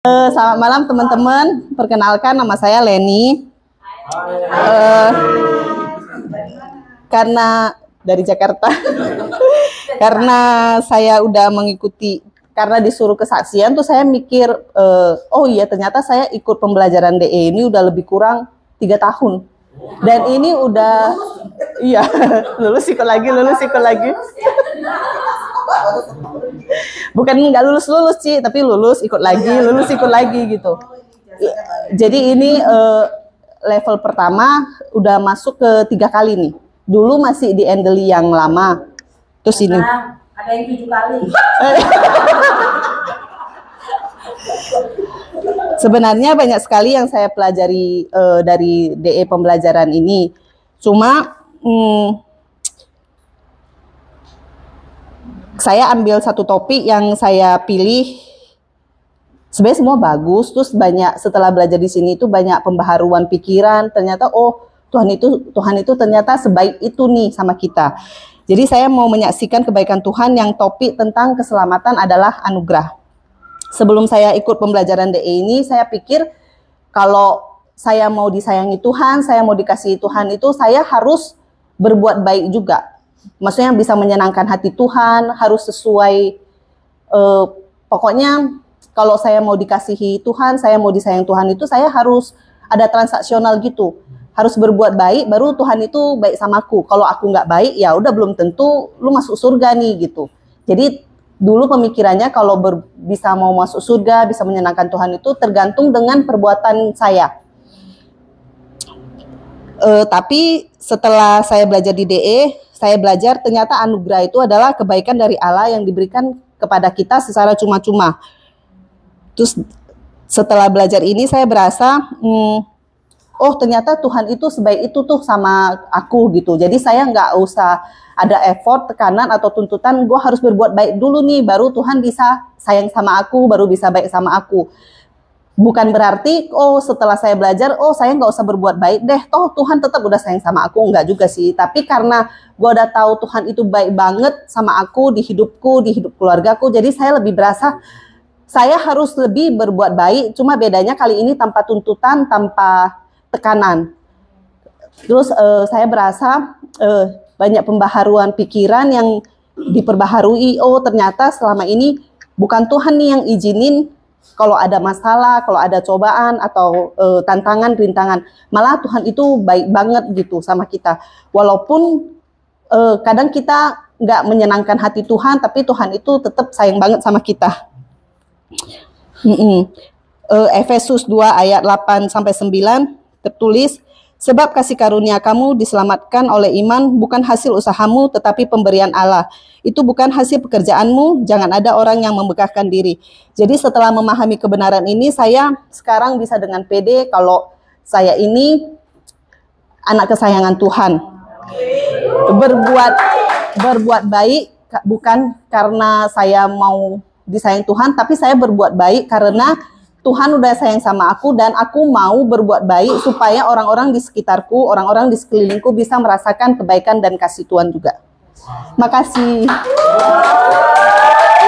Selamat malam teman-teman, perkenalkan nama saya Leni. Karena dari Jakarta, karena saya udah mengikuti, karena disuruh kesaksian tuh saya mikir, oh iya ternyata saya ikut pembelajaran DE ini udah lebih kurang 3 tahun. Dan ini udah, iya, lulus ikut lagi. Bukan nggak lulus sih, tapi lulus ikut lagi gitu. Jadi ini level pertama udah masuk ke 3 kali nih. Dulu masih di Endeli yang lama, terus ini. Ada yang 7 kali. Sebenarnya banyak sekali yang saya pelajari dari DE pembelajaran ini. Cuma saya ambil satu topik yang saya pilih. Sebenarnya semua bagus, terus banyak setelah belajar di sini itu banyak pembaharuan pikiran. Ternyata oh Tuhan itu ternyata sebaik itu nih sama kita. Jadi saya mau menyaksikan kebaikan Tuhan yang topik tentang keselamatan adalah anugerah. Sebelum saya ikut pembelajaran DE ini, saya pikir kalau saya mau disayangi Tuhan, saya mau dikasihi Tuhan itu saya harus berbuat baik juga. Maksudnya bisa menyenangkan hati Tuhan, harus sesuai, pokoknya kalau saya mau dikasihi Tuhan, saya mau disayang Tuhan itu saya harus ada transaksional gitu. Harus berbuat baik, baru Tuhan itu baik sama aku. Kalau aku nggak baik, ya udah belum tentu lu masuk surga nih gitu. Jadi dulu pemikirannya kalau bisa mau masuk surga, bisa menyenangkan Tuhan itu tergantung dengan perbuatan saya. Tapi setelah saya belajar di DE, saya belajar ternyata anugerah itu adalah kebaikan dari Allah yang diberikan kepada kita secara cuma-cuma. Terus setelah belajar ini saya berasa, oh ternyata Tuhan itu sebaik itu tuh sama aku gitu. Jadi saya nggak usah ada effort, tekanan atau tuntutan, gue harus berbuat baik dulu nih, baru Tuhan bisa sayang sama aku, baru bisa baik sama aku. Bukan berarti, oh setelah saya belajar, oh saya nggak usah berbuat baik deh, toh Tuhan tetap udah sayang sama aku, enggak juga sih. Tapi karena gue udah tahu Tuhan itu baik banget sama aku, di hidupku, di hidup keluargaku, jadi saya lebih berasa, saya harus lebih berbuat baik, cuma bedanya kali ini tanpa tuntutan, tanpa tekanan. Terus saya berasa banyak pembaharuan pikiran yang diperbaharui. Oh ternyata selama ini bukan Tuhan nih yang izinin kalau ada masalah, kalau ada cobaan atau tantangan, rintangan. Malah Tuhan itu baik banget gitu sama kita. Walaupun kadang kita nggak menyenangkan hati Tuhan, tapi Tuhan itu tetap sayang banget sama kita. Efesus 2 ayat 8-9 tertulis, sebab kasih karunia kamu diselamatkan oleh iman, bukan hasil usahamu, tetapi pemberian Allah. Itu bukan hasil pekerjaanmu, jangan ada orang yang membanggakan diri. Jadi setelah memahami kebenaran ini, saya sekarang bisa dengan pede kalau saya ini anak kesayangan Tuhan. Berbuat baik bukan karena saya mau disayang Tuhan, tapi saya berbuat baik karena Tuhan udah sayang sama aku dan aku mau berbuat baik supaya orang-orang di sekitarku, orang-orang di sekelilingku bisa merasakan kebaikan dan kasih Tuhan juga. Makasih.